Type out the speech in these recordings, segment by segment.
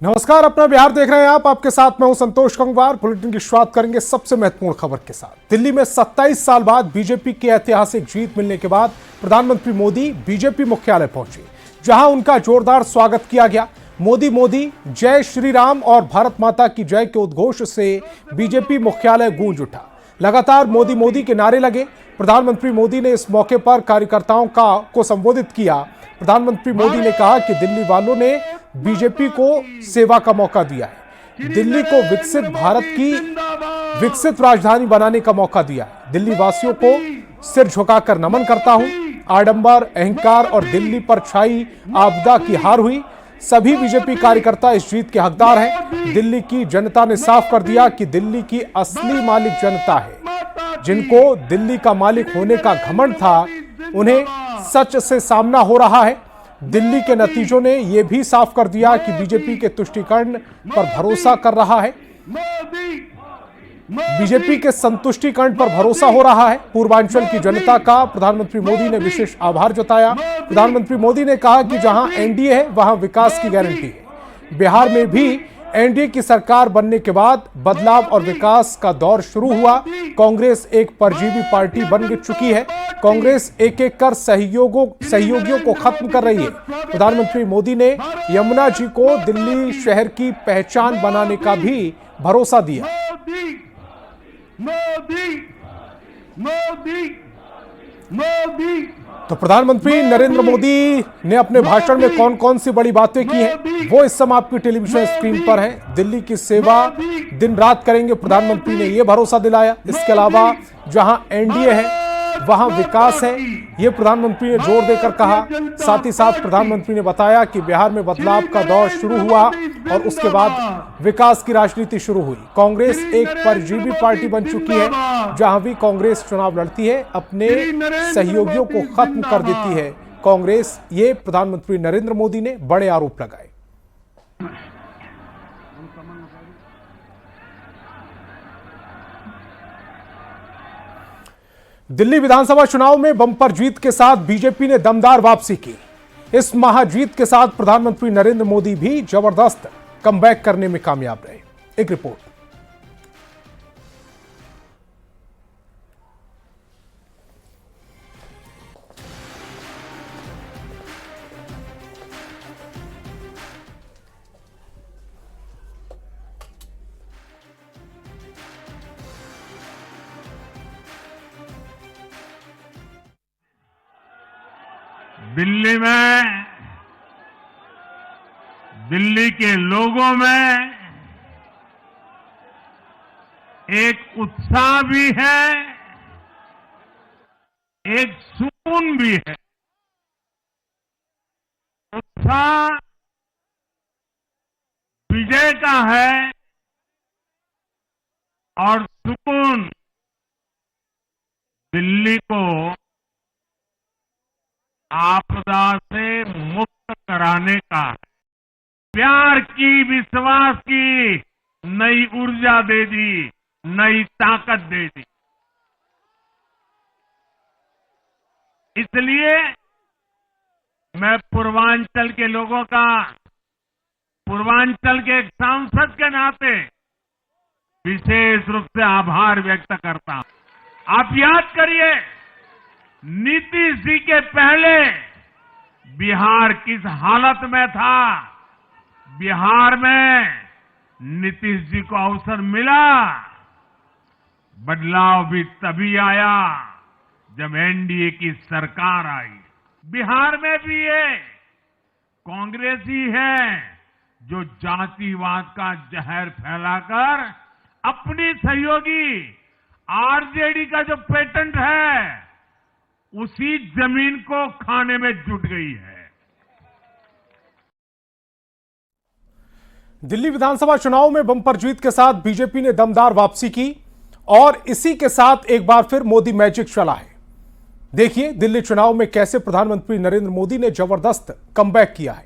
नमस्कार, अपना बिहार देख रहे हैं आप। आपके साथ मैं हूं संतोष गंगवार। बुलेटिन की शुरुआत करेंगे सबसे महत्वपूर्ण खबर के साथ। दिल्ली में 27 साल बाद बीजेपी की ऐतिहासिक जीत मिलने के बाद प्रधानमंत्री मोदी बीजेपी मुख्यालय पहुंचे, जहां उनका जोरदार स्वागत किया गया। मोदी मोदी, जय श्री राम और भारत माता की जय के उद्घोष से बीजेपी मुख्यालय गूंज उठा। लगातार मोदी मोदी के नारे लगे। प्रधानमंत्री मोदी ने इस मौके पर कार्यकर्ताओं को संबोधित किया। प्रधानमंत्री मोदी ने कहा कि दिल्ली वालों ने बीजेपी को सेवा का मौका दिया है, दिल्ली को विकसित भारत की विकसित राजधानी बनाने का मौका दिया है। दिल्ली वासियों को सिर झुकाकर नमन करता हूं। आडंबर, अहंकार और दिल्ली पर छाई आपदा की हार हुई। सभी बीजेपी कार्यकर्ता इस जीत के हकदार हैं। दिल्ली की जनता ने साफ कर दिया कि दिल्ली की असली मालिक जनता है। जिनको दिल्ली का मालिक होने का घमंड था, उन्हें सच से सामना हो रहा है। दिल्ली के नतीजों ने यह भी साफ कर दिया कि बीजेपी के तुष्टीकरण पर भरोसा कर रहा है। बीजेपी के संतुष्टिकरण पर भरोसा हो रहा है। पूर्वांचल की जनता का प्रधानमंत्री मोदी ने विशेष आभार जताया। प्रधानमंत्री मोदी ने कहा कि जहां एनडीए है वहां विकास की गारंटी है। बिहार में भी एनडीए की सरकार बनने के बाद बदलाव और विकास का दौर शुरू हुआ। कांग्रेस एक परजीवी पार्टी बन चुकी है। कांग्रेस एक एक कर सहयोगियों को खत्म कर रही है। प्रधानमंत्री मोदी ने यमुना जी को दिल्ली शहर की पहचान बनाने का भी भरोसा दिया। तो प्रधानमंत्री नरेंद्र मोदी ने अपने भाषण में कौन कौन सी बड़ी बातें की हैं, वो इस समय आपकी टेलीविजन स्क्रीन पर है। दिल्ली की सेवा दिन रात करेंगे, प्रधानमंत्री ने यह भरोसा दिलाया। इसके अलावा जहां एनडीए है वहां विकास है, यह प्रधानमंत्री ने जोर देकर कहा। साथ ही साथ प्रधानमंत्री ने बताया कि बिहार में बदलाव का दौर शुरू हुआ और उसके बाद विकास की राजनीति शुरू हुई। कांग्रेस एक परजीवी पार्टी बन चुकी है। जहां भी कांग्रेस चुनाव लड़ती है, अपने सहयोगियों को खत्म कर देती है कांग्रेस। ये प्रधानमंत्री नरेंद्र मोदी ने बड़े आरोप लगाए। दिल्ली विधानसभा चुनाव में बम्पर जीत के साथ बीजेपी ने दमदार वापसी की। इस महाजीत के साथ प्रधानमंत्री नरेंद्र मोदी भी जबरदस्त कमबैक करने में कामयाब रहे। एक रिपोर्ट। दिल्ली में, दिल्ली के लोगों में एक उत्साह भी है, एक सुकून भी है। उत्साह विजय का है और सुकून दिल्ली को आपदा से मुक्त कराने का है। प्यार की, विश्वास की नई ऊर्जा दे दी, नई ताकत दे दी। इसलिए मैं पूर्वांचल के लोगों का, पूर्वांचल के एक सांसद के नाते विशेष रूप से आभार व्यक्त करता हूं। आप याद करिए, नीतीश जी के पहले बिहार किस हालत में था। बिहार में नीतीश जी को अवसर मिला। बदलाव भी तभी आया जब एनडीए की सरकार आई। बिहार में भी ये कांग्रेस ही है जो जातिवाद का जहर फैलाकर अपनी सहयोगी आरजेडी का जो पेटेंट है उसी जमीन को खाने में जुट गई है। दिल्ली विधानसभा चुनाव में बम्पर जीत के साथ बीजेपी ने दमदार वापसी की और इसी के साथ एक बार फिर मोदी मैजिक चला है। देखिए दिल्ली चुनाव में कैसे प्रधानमंत्री नरेंद्र मोदी ने जबरदस्त कमबैक किया है।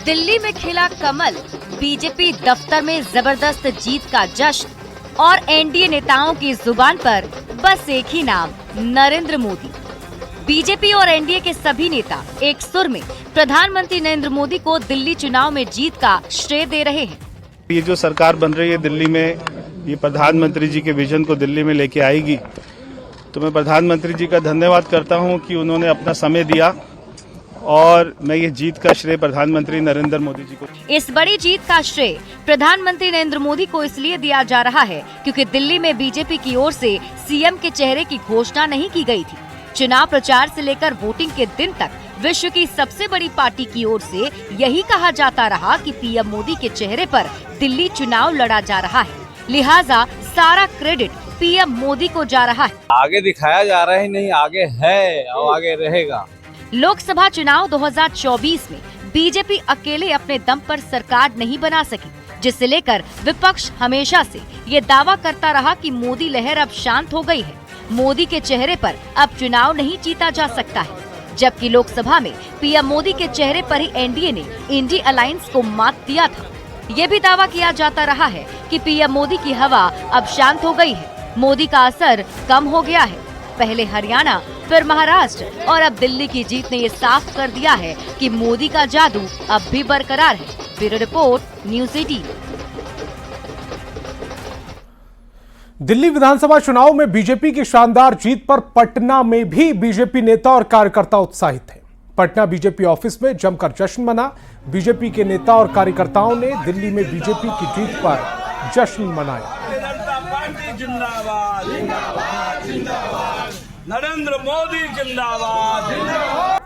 दिल्ली में खिला कमल, बीजेपी दफ्तर में जबरदस्त जीत का जश्न और एनडीए नेताओं की जुबान पर बस एक ही नाम, नरेंद्र मोदी। बीजेपी और एनडीए के सभी नेता एक सुर में प्रधानमंत्री नरेंद्र मोदी को दिल्ली चुनाव में जीत का श्रेय दे रहे हैं। ये जो सरकार बन रही है दिल्ली में, ये प्रधानमंत्री जी के विजन को दिल्ली में लेके आएगी। तो मैं प्रधानमंत्री जी का धन्यवाद करता हूं कि उन्होंने अपना समय दिया और मैं ये जीत का श्रेय प्रधानमंत्री नरेंद्र मोदी जी को। इस बड़ी जीत का श्रेय प्रधानमंत्री नरेंद्र मोदी को इसलिए दिया जा रहा है क्योंकि दिल्ली में बीजेपी की ओर से सीएम के चेहरे की घोषणा नहीं की गई थी। चुनाव प्रचार से लेकर वोटिंग के दिन तक विश्व की सबसे बड़ी पार्टी की ओर से यही कहा जाता रहा कि पीएम मोदी के चेहरे पर दिल्ली चुनाव लड़ा जा रहा है, लिहाजा सारा क्रेडिट पीएम मोदी को जा रहा है। आगे दिखाया जा रहा है, नहीं आगे है और आगे रहेगा। लोकसभा चुनाव 2024 में बीजेपी अकेले अपने दम पर सरकार नहीं बना सकी, जिसे लेकर विपक्ष हमेशा से ये दावा करता रहा कि मोदी लहर अब शांत हो गई है, मोदी के चेहरे पर अब चुनाव नहीं जीता जा सकता है। जबकि लोकसभा में पीएम मोदी के चेहरे पर ही एनडीए ने इंडी अलायंस को मात दिया था। ये भी दावा किया जाता रहा है कि पीएम मोदी की हवा अब शांत हो गई है, मोदी का असर कम हो गया है। पहले हरियाणा, फिर महाराष्ट्र और अब दिल्ली की जीत ने ये साफ कर दिया है कि मोदी का जादू अब भी बरकरार है। Bureau report, news 18। दिल्ली विधानसभा चुनाव में बीजेपी की शानदार जीत पर पटना में भी बीजेपी नेता और कार्यकर्ता उत्साहित हैं। पटना बीजेपी ऑफिस में जमकर जश्न मना। बीजेपी के नेता और कार्यकर्ताओं ने दिल्ली में बीजेपी की जीत पर जश्न मनाया। जिंदाबाद जिंदाबाद जिंदाबाद, नरेंद्र मोदी जिंदाबाद।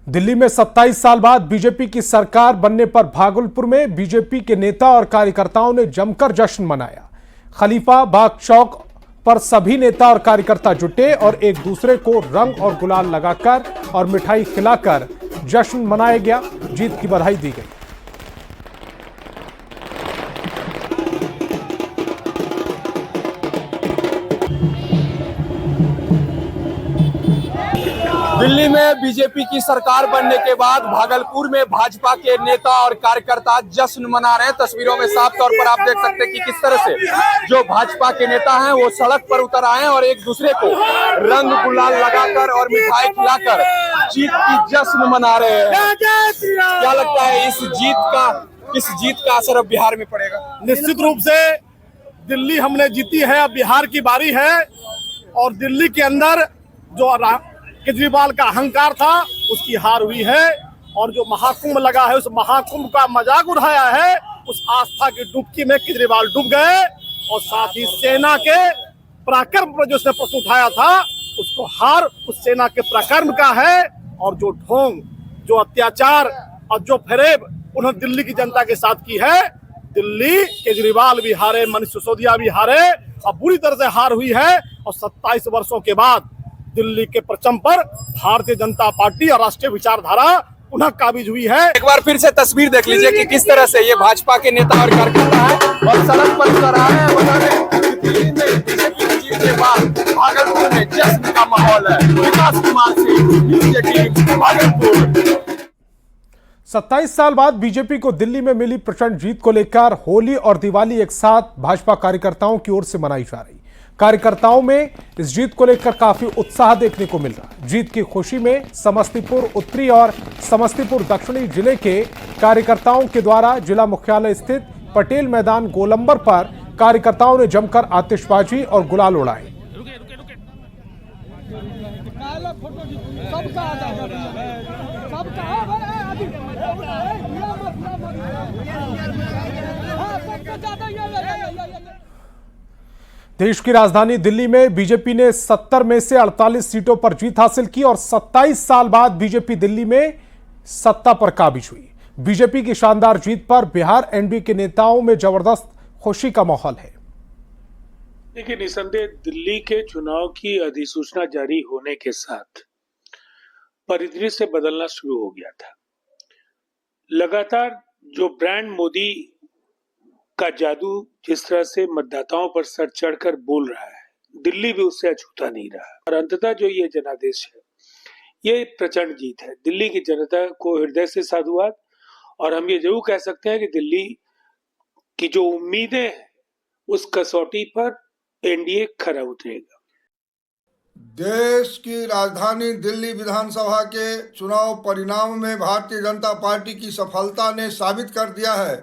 दिल्ली में 27 साल बाद बीजेपी की सरकार बनने पर भागलपुर में बीजेपी के नेता और कार्यकर्ताओं ने जमकर जश्न मनाया। खलीफा बाग चौक पर सभी नेता और कार्यकर्ता जुटे और एक दूसरे को रंग और गुलाल लगाकर और मिठाई खिलाकर जश्न मनाया गया। जीत की बधाई दी गई। दिल्ली में बीजेपी की सरकार बनने के बाद भागलपुर में भाजपा के नेता और कार्यकर्ता जश्न मना रहे हैं। तस्वीरों में साफ तौर पर आप देख सकते हैं कि किस तरह से जो भाजपा के नेता हैं वो सड़क पर उतर आए हैं और एक दूसरे को रंग गुलाल लगाकर और मिठाई खिलाकर जीत की जश्न मना रहे हैं। क्या लगता है इस जीत का असर अब बिहार में पड़ेगा? निश्चित रूप से दिल्ली हमने जीती है, अब बिहार की बारी है। और दिल्ली के अंदर जो केजरीवाल का अहंकार था उसकी हार हुई है और जो महाकुंभ लगा है उस महाकुंभ का मजाक उड़ाया है। उस आस्था की डुबकी में केजरीवाल डूब गए और साथ ही सेना के पराक्रम पर जो उसने प्रश्न उठाया था उसको हार उस सेना के पराक्रम का है। और जो ढोंग, जो अत्याचार और जो फरेब उन्होंने दिल्ली की जनता के साथ की है, दिल्ली केजरीवाल भी हारे, मनीष सिसोदिया भी हारे और बुरी तरह से हार हुई है। और 27 वर्षों के बाद दिल्ली के परचम पर भारतीय जनता पार्टी और राष्ट्रीय विचारधारा पुनः काबिज हुई है। एक बार फिर से तस्वीर देख लीजिए कि किस तरह से ये भाजपा के नेता और कार्यकर्ता है और सड़क पर उतर आए हैं। उन्होंने दिल्ली में बीजेपी की जीत के बाद भागलपुर में जश्न का माहौल है। विकास कुमार सिंह, भागलपुर। 27 साल बाद बीजेपी को दिल्ली में मिली प्रचंड जीत को लेकर होली और दिवाली एक साथ भाजपा कार्यकर्ताओं की ओर से मनाई जा रही। कार्यकर्ताओं में इस जीत को लेकर काफी उत्साह देखने को मिल रहा। जीत की खुशी में समस्तीपुर उत्तरी और समस्तीपुर दक्षिणी जिले के कार्यकर्ताओं के द्वारा जिला मुख्यालय स्थित पटेल मैदान गोलंबर पर कार्यकर्ताओं ने जमकर आतिशबाजी और गुलाल उड़ाए। देश की राजधानी दिल्ली में बीजेपी ने 70 में से 48 सीटों पर जीत हासिल की और 27 साल बाद बीजेपी दिल्ली में सत्ता पर काबिज हुई। बीजेपी की शानदार जीत पर बिहार एनडीए के नेताओं में जबरदस्त खुशी का माहौल है। देखिए, निसंदेह दिल्ली के चुनाव की अधिसूचना जारी होने के साथ परिदृश्य बदलना शुरू हो गया था। लगातार जो ब्रांड मोदी का जादू जिस तरह से मतदाताओं पर सर चढ़कर बोल रहा है, दिल्ली भी उससे अछूता नहीं रहा। और अंततः जो ये जनादेश है, ये प्रचंड जीत है। दिल्ली की जनता को हृदय से साधुवाद। और हम ये जरूर कह सकते हैं कि दिल्ली की जो उम्मीदें हैं उस कसौटी पर एनडीए खरा उतरेगा। देश की राजधानी दिल्ली विधानसभा के चुनाव परिणाम में भारतीय जनता पार्टी की सफलता ने साबित कर दिया है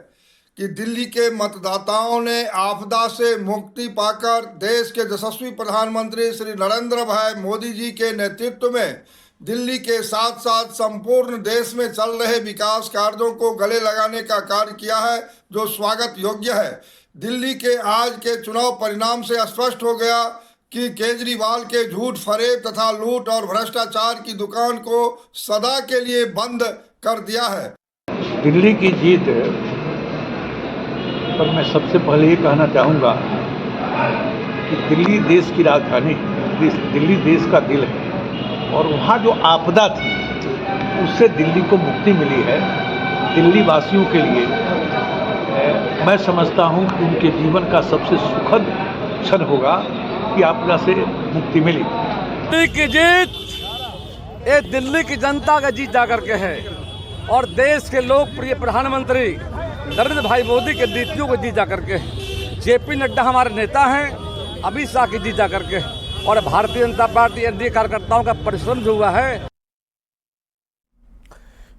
कि दिल्ली के मतदाताओं ने आपदा से मुक्ति पाकर देश के यशस्वी प्रधानमंत्री श्री नरेंद्र भाई मोदी जी के नेतृत्व में दिल्ली के साथ साथ संपूर्ण देश में चल रहे विकास कार्यों को गले लगाने का कार्य किया है, जो स्वागत योग्य है। दिल्ली के आज के चुनाव परिणाम से स्पष्ट हो गया कि केजरीवाल के झूठ फरेब तथा लूट और भ्रष्टाचार की दुकान को सदा के लिए बंद कर दिया है। दिल्ली की जीत पर मैं सबसे पहले ये कहना चाहूँगा कि दिल्ली देश की राजधानी, दिल्ली देश का दिल है और वहाँ जो आपदा थी उससे दिल्ली को मुक्ति मिली है। दिल्ली वासियों के लिए मैं समझता हूँ कि उनके जीवन का सबसे सुखद क्षण होगा कि आपदा से मुक्ति मिली। दिल्ली की जीत ये दिल्ली की जनता का जीत जाकर के है और देश के लोकप्रिय प्रधानमंत्री नरेंद्र भाई मोदी के नीतियों को जीत जाकर के, जेपी नड्डा हमारे नेता हैं, अमित शाह की जीत जाकर के और भारतीय जनता पार्टी एनडीए कार्यकर्ताओं का परिश्रम जो हुआ है।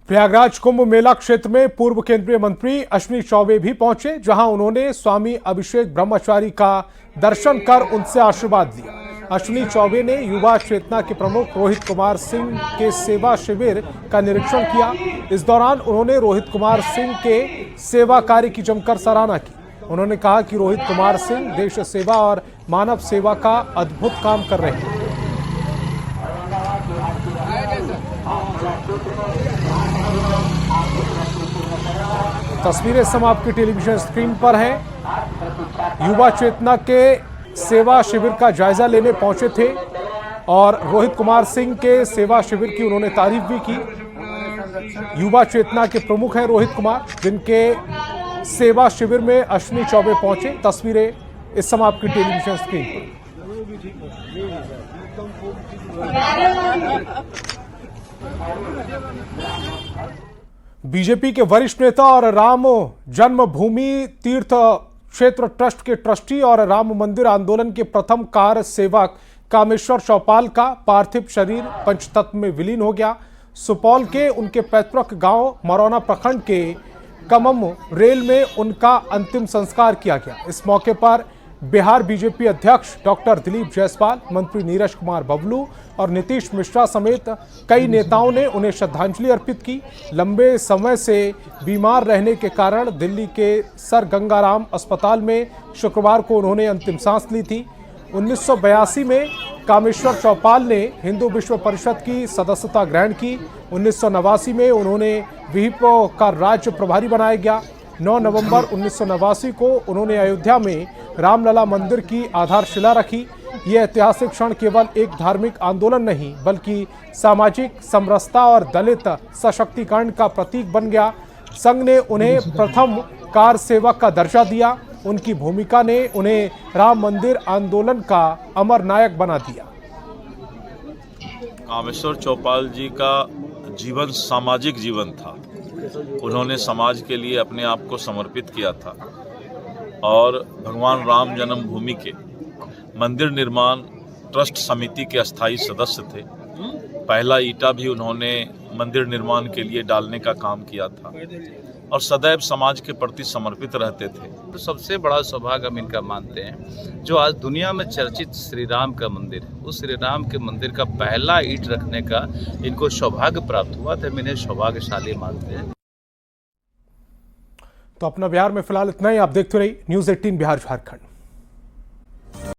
प्रयागराज कुंभ मेला क्षेत्र में पूर्व केंद्रीय मंत्री अश्विनी चौबे भी पहुंचे, जहां उन्होंने स्वामी अभिषेक ब्रह्मचारी का दर्शन कर उनसे आशीर्वाद लिया। अश्विनी चौबे ने युवा चेतना के प्रमुख रोहित कुमार सिंह के सेवा शिविर का निरीक्षण किया। इस दौरान उन्होंने रोहित कुमार सिंह के सेवा कार्य की जमकर सराहना की। उन्होंने कहा कि रोहित कुमार सिंह देश सेवा और मानव सेवा का अद्भुत काम कर रहे हैं। तस्वीरें सम आपकी टेलीविजन स्क्रीन पर हैं। युवा चेतना के सेवा शिविर का जायजा लेने पहुंचे थे और रोहित कुमार सिंह के सेवा शिविर की उन्होंने तारीफ भी की। युवा चेतना के प्रमुख हैं रोहित कुमार, जिनके सेवा शिविर में अश्विनी चौबे पहुंचे। तस्वीरें इस समय आपकी टेलीविजन स्क्रीन पर। बीजेपी के वरिष्ठ नेता और राम जन्मभूमि तीर्थ क्षेत्र ट्रस्ट के ट्रस्टी और राम मंदिर आंदोलन के प्रथम कार सेवक कामेश्वर चौपाल का पार्थिव शरीर पंचतत्व में विलीन हो गया। सुपौल के उनके पैतृक गांव मरौना प्रखंड के कमम रेल में उनका अंतिम संस्कार किया गया। इस मौके पर बिहार बीजेपी अध्यक्ष डॉक्टर दिलीप जायसवाल, मंत्री नीरज कुमार बबलू और नीतीश मिश्रा समेत कई नेताओं ने उन्हें श्रद्धांजलि अर्पित की। लंबे समय से बीमार रहने के कारण दिल्ली के सर गंगाराम अस्पताल में शुक्रवार को उन्होंने अंतिम सांस ली थी। 1982 में कामेश्वर चौपाल ने हिंदू विश्व परिषद की सदस्यता ग्रहण की। 1989 में उन्होंने विहिप का राज्य प्रभारी बनाया गया। 9 नवंबर 1989 को उन्होंने अयोध्या में रामलला मंदिर की आधारशिला रखी। यह ऐतिहासिक क्षण केवल एक धार्मिक आंदोलन नहीं, बल्कि सामाजिक समरसता और दलित सशक्तिकरण का प्रतीक बन गया। संघ ने उन्हें प्रथम कार सेवक का दर्जा दिया। उनकी भूमिका ने उन्हें राम मंदिर आंदोलन का अमर नायक बना दिया। कामेश्वर चौपाल जी का जीवन सामाजिक जीवन था। उन्होंने समाज के लिए अपने आप को समर्पित किया था और भगवान राम जन्मभूमि के मंदिर निर्माण ट्रस्ट समिति के अस्थायी सदस्य थे। पहला ईंटा भी उन्होंने मंदिर निर्माण के लिए डालने का काम किया था और सदैव समाज के प्रति समर्पित रहते थे। तो सबसे बड़ा सौभाग्य हम इनका मानते हैं जो आज दुनिया में चर्चित श्री राम का मंदिर है, उस श्री राम के मंदिर का पहला ईंट रखने का इनको सौभाग्य प्राप्त हुआ था। हम इन्हें सौभाग्यशाली मानते हैं। तो अपना बिहार में फिलहाल इतना ही। आप देखते रहिए न्यूज़ 18 बिहार झारखंड।